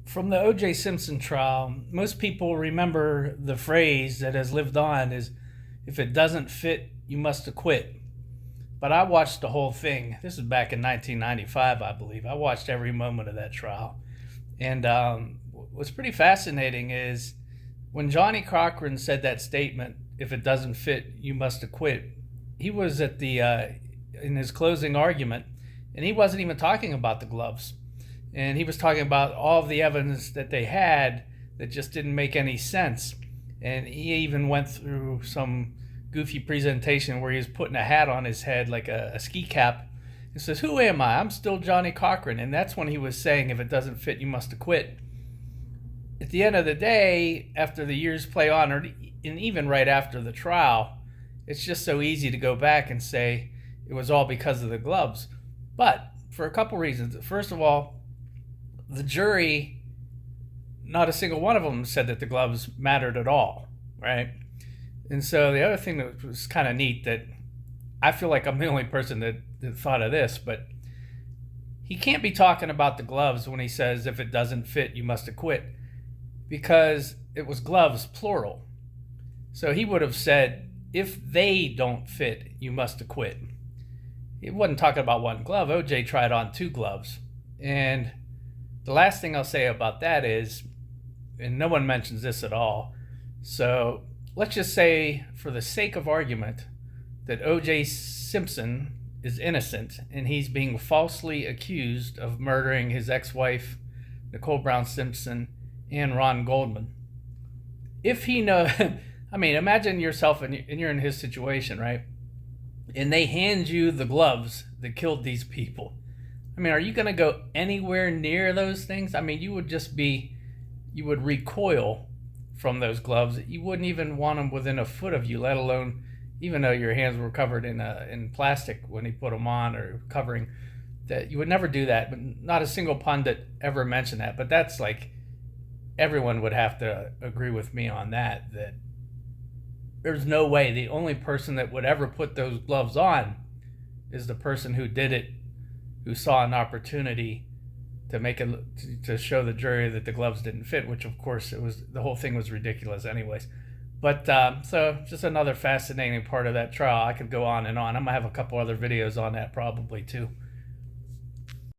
From the O.J. Simpson trial, most people remember the phrase that has lived on is, if it doesn't fit, you must acquit. But I watched the whole thing. This is back in 1995, I believe. I watched every moment of that trial. And what's pretty fascinating is when Johnnie Cochran said that statement, if it doesn't fit, you must acquit, he was at in his closing argument, and he wasn't even talking about the gloves. And he was talking about all of the evidence that they had that just didn't make any sense. And he even went through some goofy presentation where he was putting a hat on his head like a ski cap. He says, "Who am I? I'm still Johnnie Cochran." And that's when he was saying, if it doesn't fit, you must acquit. At the end of the day, after the years play on, and even right after the trial, it's just so easy to go back and say it was all because of the gloves. But for a couple reasons. First of all, the jury, not a single one of them said that the gloves mattered at all, right? And so the other thing that was kind of neat, that I feel like I'm the only person that thought of this, but he can't be talking about the gloves when he says, if it doesn't fit, you must acquit, because it was gloves, plural. So he would have said, if they don't fit, you must acquit. He wasn't talking about one glove. OJ tried on two gloves. And the last thing I'll say about that is, and no one mentions this at all, so let's just say, for the sake of argument, that O.J. Simpson is innocent and he's being falsely accused of murdering his ex-wife, Nicole Brown Simpson, and Ron Goldman. If he knows, I mean, imagine yourself and you're in his situation, right? And they hand you the gloves that killed these people. I mean, are you going to go anywhere near those things? I mean, you would recoil from those gloves. You wouldn't even want them within a foot of you, let alone, even though your hands were covered in plastic when he put them on, or covering, that you would never do that. But not a single pundit ever mentioned that. But that's like, everyone would have to agree with me on that there's no way the only person that would ever put those gloves on is the person who did it, who saw an opportunity to make it, to show the jury that the gloves didn't fit, which of course the whole thing was ridiculous anyways. But so just another fascinating part of that trial. I could go on and on. I'm gonna have a couple other videos on that probably too.